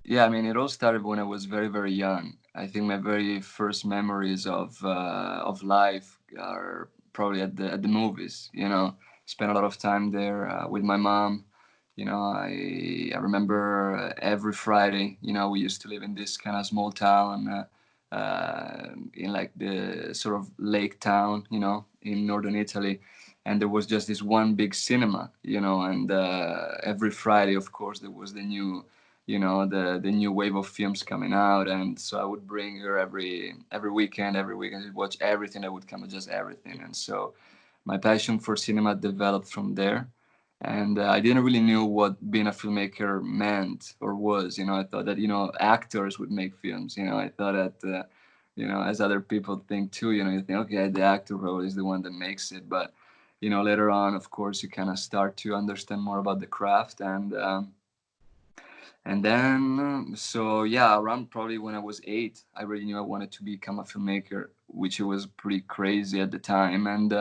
Yeah, I mean, it all started when I was very, very young. I think my very first memories of life are probably at the movies. You know, spent a lot of time there with my mom. You know, I remember every Friday. You know, we used to live in this kind of small town in like the sort of lake town. You know, in northern Italy, and there was just this one big cinema. You know, and every Friday, of course, there was the new, you know, the new wave of films coming out, and so I would bring her every weekend to watch everything that would come, just everything. And so my passion for cinema developed from there. And I didn't really know what being a filmmaker meant or was. You know, I thought that, you know, actors would make films. You know, I thought that you know, as other people think too. You know, you think, okay, the actor probably is the one that makes it. But you know, later on, of course, you kind of start to understand more about the craft. And then, so yeah, around probably when I was 8, I already knew I wanted to become a filmmaker, which was pretty crazy at the time. And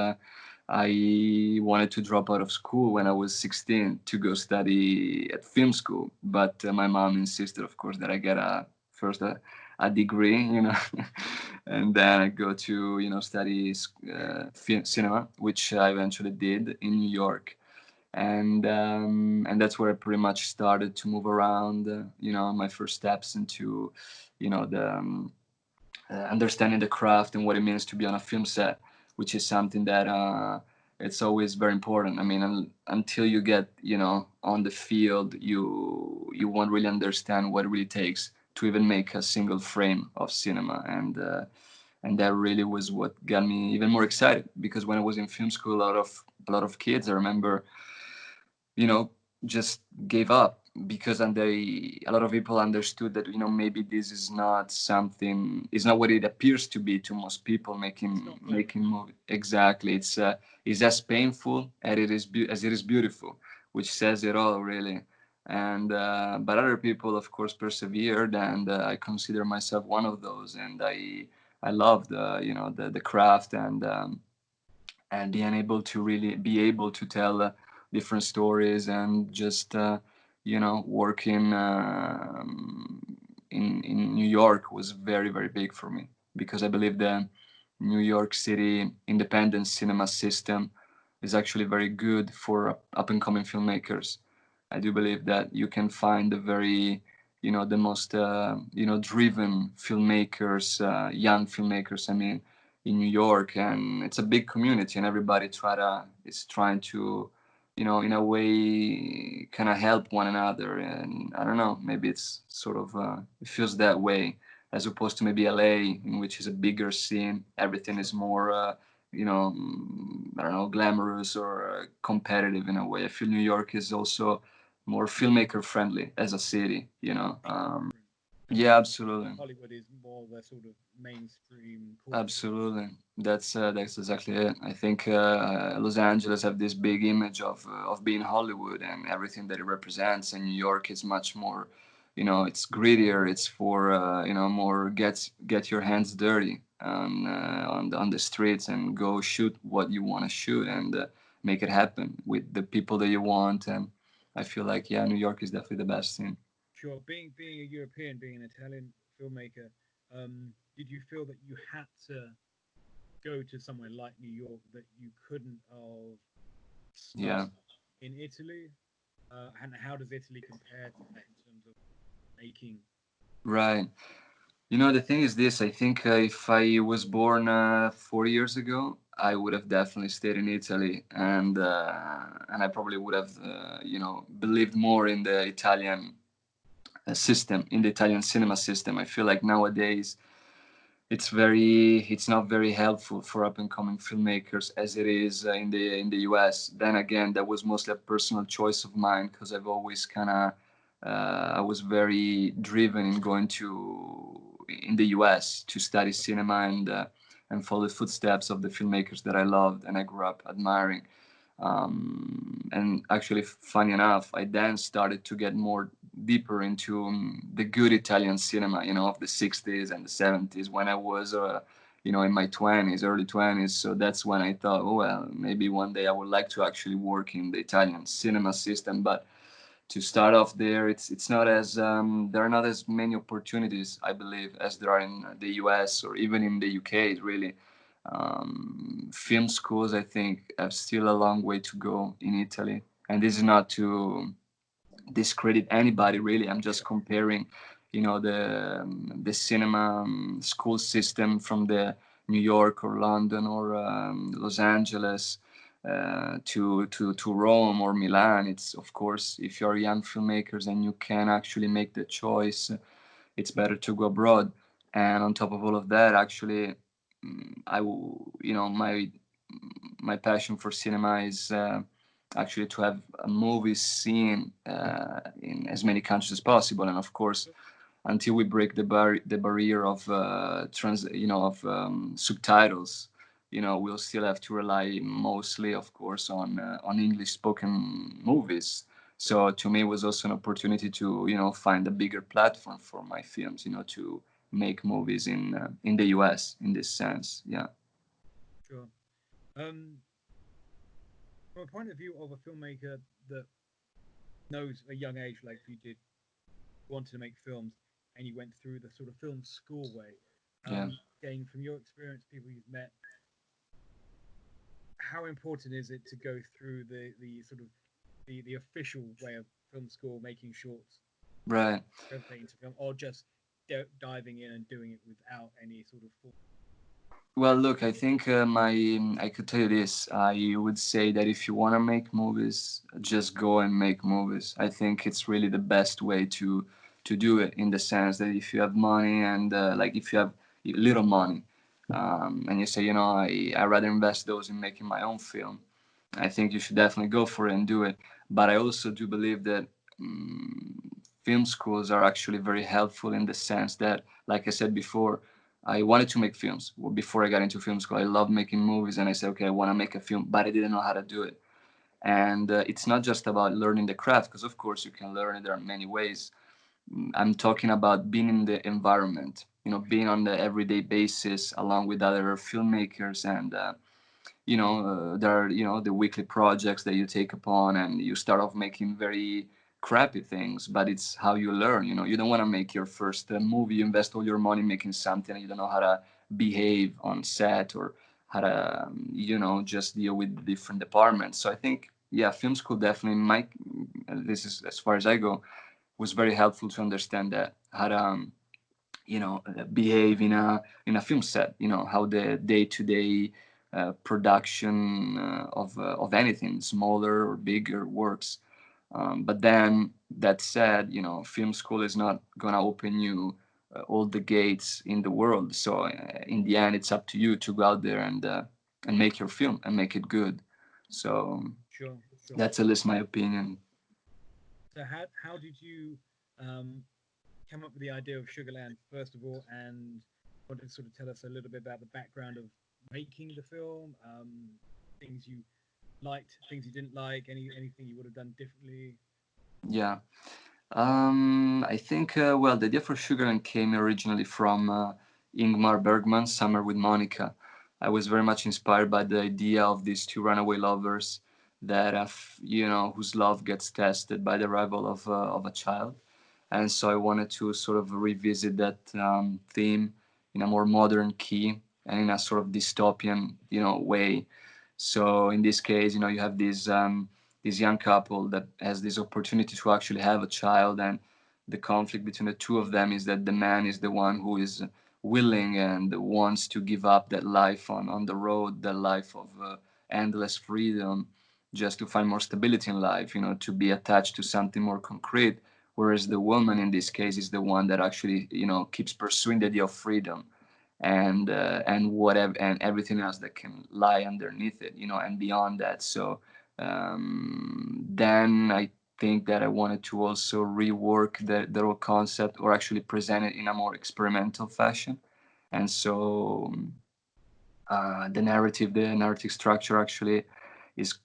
I wanted to drop out of school when I was 16 to go study at film school. But my mom insisted, of course, that I get first a degree, you know, and then I go to, you know, study cinema, which I eventually did in New York. And that's where I pretty much started to move around. You know, my first steps into, you know, the understanding the craft and what it means to be on a film set, which is something that it's always very important. I mean, until you get, you know, on the field, you won't really understand what it really takes to even make a single frame of cinema. And that really was what got me even more excited, because when I was in film school, a lot of kids, I remember, you know, just gave up, because and they a lot of people understood that, you know, maybe this is not something, it's not what it appears to be to most people making movie. Exactly, it's as painful as as it is beautiful, which says it all, really. And but other people, of course, persevered, and I consider myself one of those. And I love the, you know, the craft, and being able to really be able to tell different stories, and just you know, working in New York was very, very big for me, because I believe the New York City independent cinema system is actually very good for up and coming filmmakers. I do believe that you can find the very, you know, the most you know, driven filmmakers, young filmmakers, I mean, in New York. And it's a big community, and everybody is trying to, you know, in a way, kind of help one another. And I don't know, maybe it's sort of it feels that way, as opposed to maybe LA, in which is a bigger scene. Everything is more you know, I don't know, glamorous or competitive in a way. I feel New York is also more filmmaker friendly as a city, you know. Yeah, absolutely. Hollywood is more the sort of mainstream corporate. Absolutely, that's exactly it. I think Los Angeles have this big image of being Hollywood and everything that it represents, and New York is much more, you know, it's grittier. It's for you know, more get your hands dirty on the streets, and go shoot what you want to shoot, and make it happen with the people that you want. And I feel like, yeah, New York is definitely the best thing. Sure, being a European, being an Italian filmmaker, did you feel that you had to go to somewhere like New York that you couldn't have Yeah, started in Italy? And how does Italy compare to that in terms of making? right. You know, the thing is this, I think if I was born 4 years ago, I would have definitely stayed in Italy, and I probably would have, you know, believed more in the Italian system, in the Italian cinema system. I feel like nowadays it's not very helpful for up and coming filmmakers as it is in the US. Then again, that was mostly a personal choice of mine, because I've always kind of I was very driven in going to in the US to study cinema, and follow the footsteps of the filmmakers that I loved and I grew up admiring. And actually, funny enough, I then started to get more deeper into the good Italian cinema, you know, of the 60s and the 70s, when I was, you know, in my 20s, early 20s. So that's when I thought, oh, well, maybe one day I would like to actually work in the Italian cinema system. But to start off there. It's not as there are not as many opportunities, I believe, as there are in the US or even in the UK. Really, film schools, I think, have still a long way to go in Italy. And this is not to discredit anybody, really. I'm just Sure. comparing, the cinema school system from the New York or London or Los Angeles to Rome or Milan. It's, of course, if you're young filmmakers and you can actually make the choice, it's better to go abroad. And on top of all of that, actually, my passion for cinema is actually to have a movie seen in as many countries as possible. And of course, until we break the barrier of subtitles, we'll still have to rely mostly, of course, on English spoken movies. So to me, it was also an opportunity to find a bigger platform for my films, to make movies in the US in this sense. Yeah. Sure. Um, from a point of view of a filmmaker that knows at a young age, like you did, wanted to make films, and you went through the sort of film school way. Yeah. Again, from your experience, people you've met, how important is it to go through the sort of the official way of film school, making shorts, Right. translating to film, or just diving in and doing it without any sort of full. Well, look, I think I could tell you this. I would say that if you want to make movies, just go and make movies. I think it's really the best way to do it, in the sense that if you have money and like if you have little money, and you say, I rather invest those in making my own film, I think you should definitely go for it and do it. But I also do believe that film schools are actually very helpful in the sense that, like I said before, I wanted to make films. Well, before I got into film school, I loved making movies, and I said, okay, I want to make a film, but I didn't know how to do it. And it's not just about learning the craft, because of course you can learn it. There are many ways. I'm talking about being in the environment, being on the everyday basis along with other filmmakers, and there are the weekly projects that you take upon, and you start off making very crappy things, but it's how you learn. You don't want to make your first movie, you invest all your money making something, and you don't know how to behave on set, or how to just deal with different departments. So I think, yeah, film school definitely might, this is as far as I go, was very helpful to understand that, how to behave in a film set, how the day-to-day production of anything, smaller or bigger, works. But then, that said, film school is not gonna open you all the gates in the world. So in the end, it's up to you to go out there and make your film and make it good. So Sure, sure. that's at least my opinion. So how did you um, come up with the idea of Sugarland first of all, and want to sort of tell us a little bit about the background of making the film, things you liked, things you didn't like, anything you would have done differently. Yeah. I think, well, the idea for Sugarland came originally from Ingmar Bergman's Summer with Monica. I was very much inspired by the idea of these two runaway lovers that have, whose love gets tested by the arrival of a child. And so I wanted to sort of revisit that theme in a more modern key and in a sort of dystopian, way. So in this case, you have this young couple that has this opportunity to actually have a child, and the conflict between the two of them is that the man is the one who is willing and wants to give up that life on the road, that life of endless freedom, just to find more stability in life, to be attached to something more concrete. Whereas the woman in this case is the one that actually, keeps pursuing the idea of freedom, and whatever, and everything else that can lie underneath it, and beyond that. So then I think that I wanted to also rework the whole concept, or actually present it in a more experimental fashion. And so the narrative structure actually is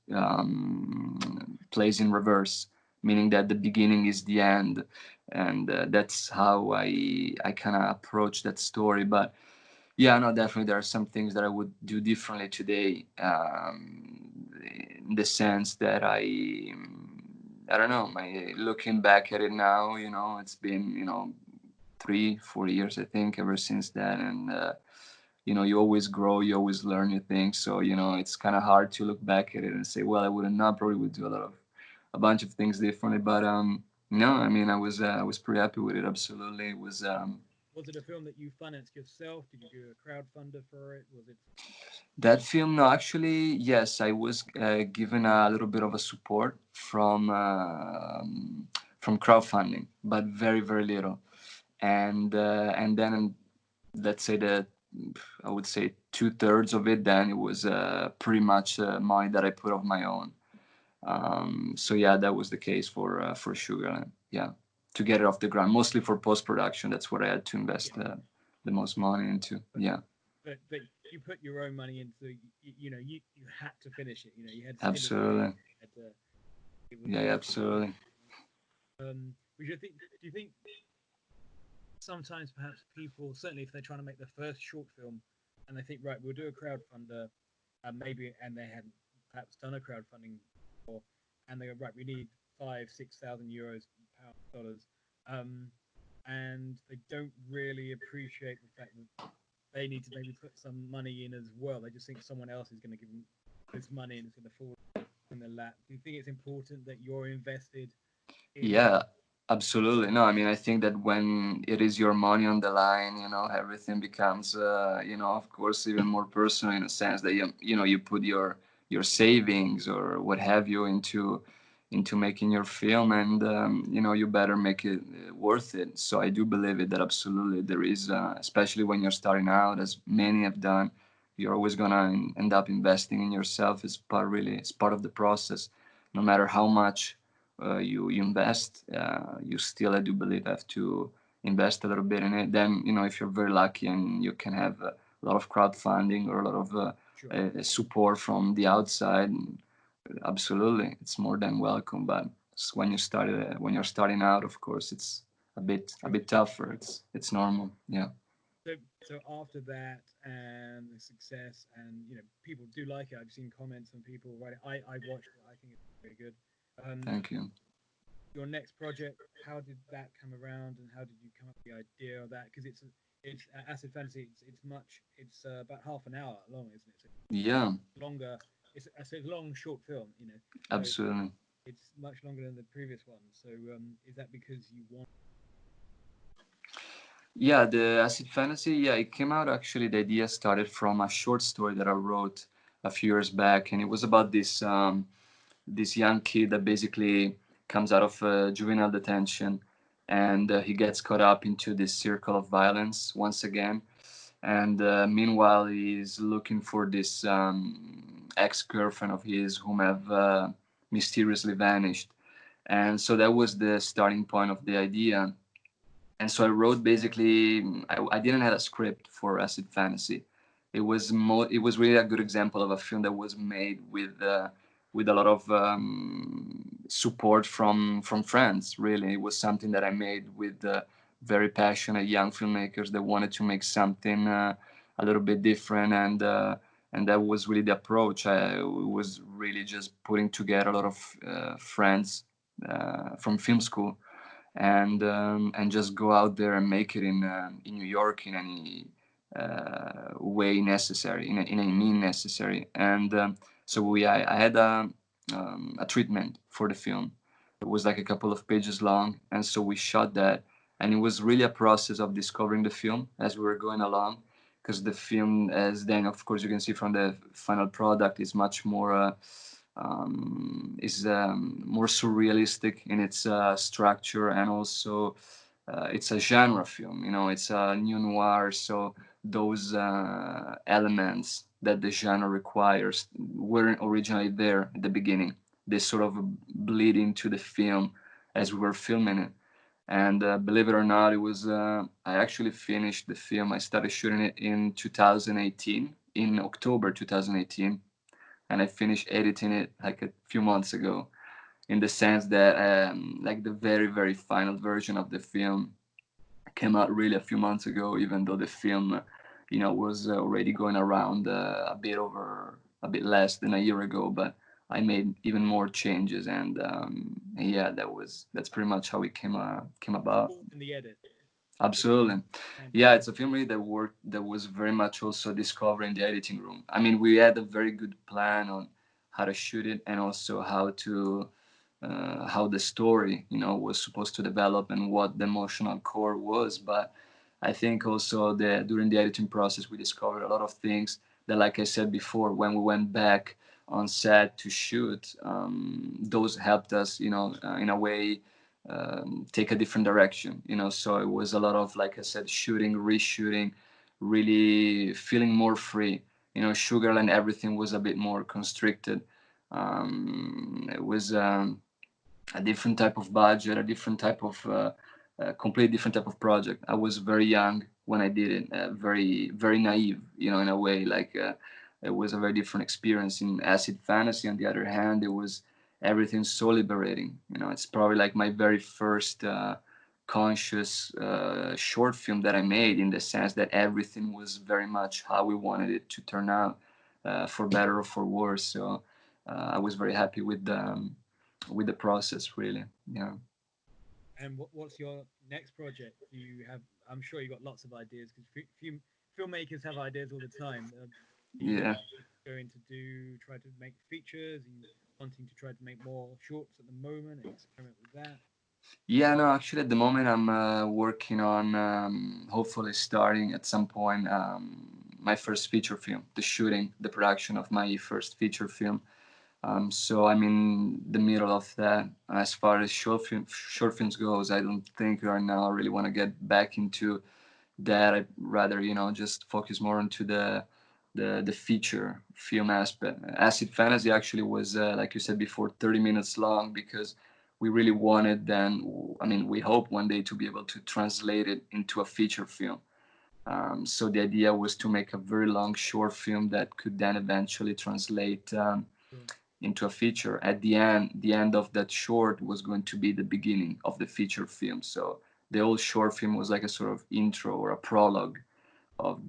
plays in reverse, meaning that the beginning is the end, and that's how I kind of approach that story. But yeah, no, definitely there are some things that I would do differently today, in the sense that I don't know. My looking back at it now, it's been 3 4 years I think ever since that, and you always grow, you always learn new things. So it's kind of hard to look back at it and say, well, I would not probably would do a bunch of things differently. But no, I mean, I was pretty happy with it. Absolutely, it was. Was it a film that you financed yourself? Did you do a crowdfunder for it? Was it That film, no, actually, yes, I was given a little bit of a support from crowdfunding, but very, very little. And then let's say that I would say 2/3 of it. Then it was pretty much money that I put of my own. So yeah, that was the case for Sugarland. Yeah, to get it off the ground, mostly for post production. That's what I had to invest yeah? the most money into. But Yeah, but you put your own money into you had to finish it. You had skin in the game. absolutely. You had to, it was Yeah, yeah, absolutely. we should think. Do you think sometimes perhaps people, certainly if they're trying to make their first short film, and they think, right, we'll do a crowdfunder, maybe, and they hadn't perhaps done a crowdfunding before, and they go, right, we need 5 6 thousand euros, pounds, dollars, um, and they don't really appreciate the fact that they need to maybe put some money in as well. They just think someone else is going to give them this money and it's going to fall in their lap. Do you think it's important that you're invested in? Yeah, absolutely. No, I mean, I think that when it is your money on the line, everything becomes, of course, even more personal in a sense that you put your savings or what have you into making your film, and you better make it worth it. So I do believe it that absolutely there is, especially when you're starting out, as many have done, you're always gonna end up investing in yourself. It's part of the process, no matter how much you invest, you still, I do believe, have to invest a little bit in it. Then, if you're very lucky and you can have a lot of crowdfunding or a lot of Sure. support from the outside, absolutely, it's more than welcome. But when you're starting out, of course, it's a Sure. bit tougher. It's normal. Yeah. So after that and the success, and people do like it. I've seen comments and people write it. I watched it. I think it's very good. Um, Thank you. your next project, how did that come around, and how did you come up with the idea of that? Because it's acid fantasy. It's about half an hour long, isn't it? So Yeah, longer. It's a long short film. So absolutely. it's much longer than the previous one. So is that because you want? Yeah, the acid fantasy, yeah, it came out actually. The idea started from a short story that I wrote a few years back, and it was about this young kid that basically comes out of juvenile detention, and he gets caught up into this circle of violence once again. And meanwhile, he's looking for this ex-girlfriend of his whom have mysteriously vanished. And so that was the starting point of the idea. And so I wrote basically. I didn't have a script for acid fantasy. It was really a good example of a film that was made with a lot of support from friends. Really, it was something that I made with very passionate young filmmakers that wanted to make something a little bit different, and that was really the approach. I was really just putting together a lot of friends from film school, and just go out there and make it in New York in any way necessary, in any mean necessary. And so I had a treatment for the film. It was like a couple of pages long, and so we shot that, and it was really a process of discovering the film as we were going along, because the film, as then of course you can see from the final product, is much more. Is more surrealistic in its structure, and also it's a genre film. It's a neo noir, so those elements that the genre requires weren't originally there at the beginning. They sort of bleed into the film as we were filming it. And believe it or not, it was I actually finished the film. I started shooting it in 2018, in October 2018, and I finished editing it like a few months ago. In the sense that like the very very final version of the film came out really a few months ago, even though the film, was already going around a bit less than a year ago. But I made even more changes, and yeah, that's pretty much how it came about. All in the edit. Absolutely. Yeah, Fantastic. it's a film really that was very much also discovered in the editing room. I mean, we had a very good plan on how to shoot it and also how the story, was supposed to develop and what the emotional core was. But I think also that during the editing process, we discovered a lot of things that, like I said before, when we went back on set to shoot, those helped us, in a way take a different direction. So it was a lot of, like I said, shooting, reshooting, really feeling more free. Sugarland, everything was a bit more constricted. It was a different type of budget, a different type of complete different type of project. I was very young when I did it, very very naive, in a way. Like it was a very different experience. In Acid Fantasy, on the other hand, it was everything so liberating. It's probably like my very first conscious short film that I made, in the sense that everything was very much how we wanted it to turn out, for better or for worse. So I was very happy with the process, really. Yeah. And what's your next project? Do you have? I'm sure you got lots of ideas because few filmmakers have ideas all the time. Are you Yeah. going to try to make features? Are you wanting to try to make more shorts at the moment and experiment with that? Yeah, no, actually, at the moment, I'm working on hopefully starting at some point my first feature film, the shooting, the production of my first feature film. So I'm in the middle of that. As far as short films goes, I don't think right now I really want to get back into that. I'd rather, just focus more onto the feature film aspect. Acid Fantasy actually was, like you said before, 30 minutes long, because we really wanted then, I mean, we hope one day to be able to translate it into a feature film. So the idea was to make a very long short film that could then eventually translate Sure, into a feature. At the end of that short was going to be the beginning of the feature film. So the whole short film was like a sort of intro or a prologue of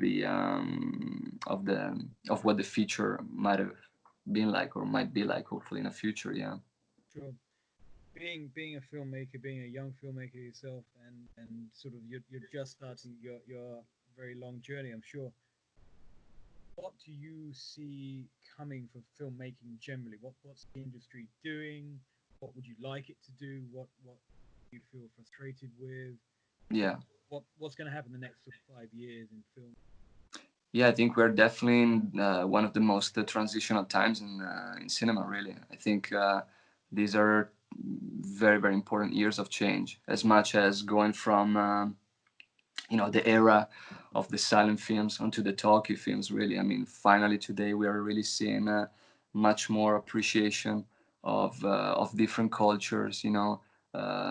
what the feature might have been like, or might be like, hopefully in the future. Yeah. sure. Being a filmmaker, being a young filmmaker yourself, and sort of you're just starting your very long journey. I'm sure. What do you see coming for filmmaking generally? What's the industry doing? What would you like it to do? What do you feel frustrated with? Yeah. What's going to happen the next sort of 5 years in film? Yeah, I think we're definitely in one of the most transitional times in cinema. Really, I think these are very very important years of change. As much as going from the era of the silent films onto the talkie films. Really, I mean, finally today we are really seeing much more appreciation of different cultures.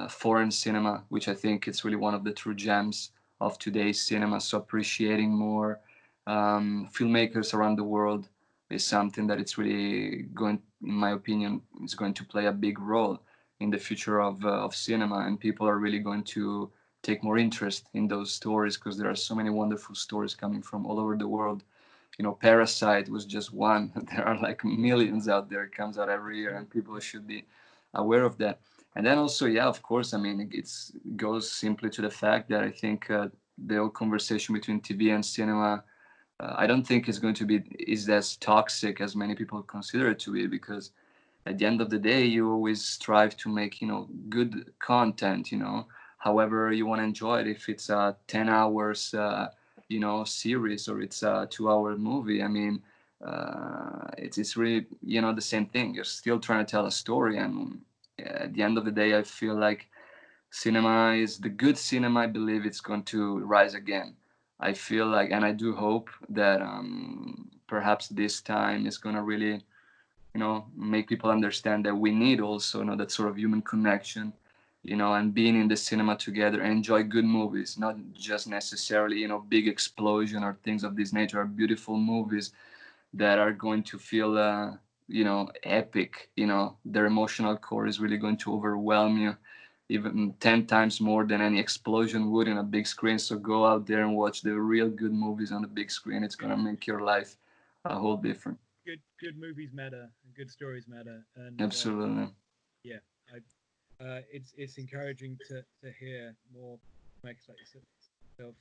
Foreign cinema, which I think it's really one of the true gems of today's cinema. So appreciating more filmmakers around the world is something that it's really going, in my opinion, is going to play a big role in the future of cinema, and people are really going to take more interest in those stories, because there are so many wonderful stories coming from all over the world. Parasite was just one. There are like millions out there. It comes out every year, and Absolutely, people yeah, should be aware of that. And then also, yeah, of course, I mean, it goes simply to the fact that I think the whole conversation between TV and cinema, I don't think is going to be is as toxic as many people consider it to be, because at the end of the day you always strive to make good content, however you want to enjoy it. If it's a 10 hours series, or it's a 2 hour movie, I mean, it's really the same thing. You're still trying to tell a story, and at the end of the day I feel like cinema is the good cinema. I believe it's going to rise again. I feel like, and I do hope that perhaps this time is going to really make people understand that we need also that sort of human connection, and being in the cinema together and enjoy good movies, not just necessarily big explosion or things of this nature. Are beautiful movies that are going to feel epic. Their emotional core is really going to overwhelm you even 10 times more than any explosion would in a big screen. So go out there and watch the real good movies on the big screen. It's going yeah. to make your life a whole different. Good movies matter and good stories matter, and Absolutely. yeah, it's encouraging to hear more makers like yourself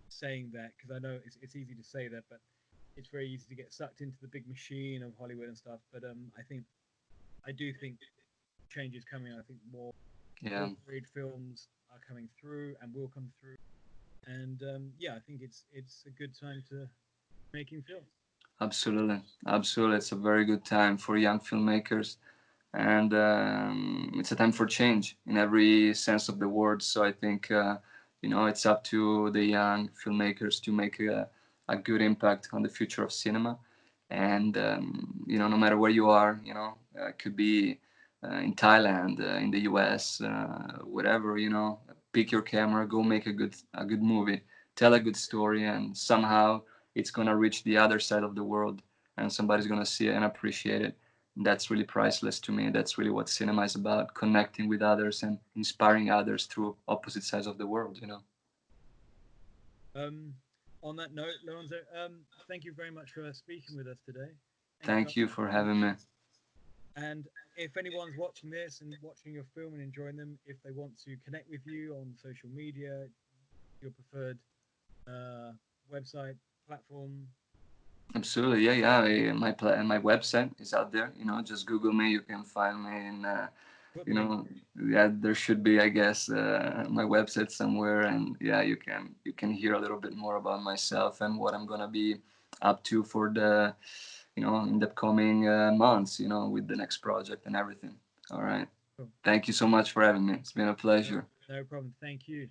saying that, because I know it's easy to say that, but it's very easy to get sucked into the big machine of Hollywood and stuff. But I do think change is coming. I think Yeah, more grade films are coming through and will come through. And yeah, I think it's a good time to making films. absolutely, absolutely. It's a very good time for young filmmakers, and it's a time for change in every sense of the word. So I think it's up to the young filmmakers to make a good impact on the future of cinema. And no matter where you are, it could be in Thailand, in the US, whatever. Pick your camera, go make a good movie, tell a good story, and somehow it's gonna reach the other side of the world, and somebody's gonna see it and appreciate it. That's really priceless to me. That's really what cinema is about: connecting with others and inspiring others through opposite sides of the world. Um, on that note, Lorenzo, thank you very much for speaking with us today. Thank you. Thank you for having me. And if anyone's watching this and watching your film and enjoying them, if they want to connect with you on social media, your preferred uh, website platform, Absolutely, yeah, yeah. My website is out there. Just Google me. You can find me, and put the you link. know, yeah, there should be, I guess, my website somewhere, and yeah, you can hear a little bit more about myself and what I'm gonna be up to for the, in the coming months. With the next project and everything. All right. Cool. Thank you so much for having me. It's been a No, pleasure. no problem. Thank you.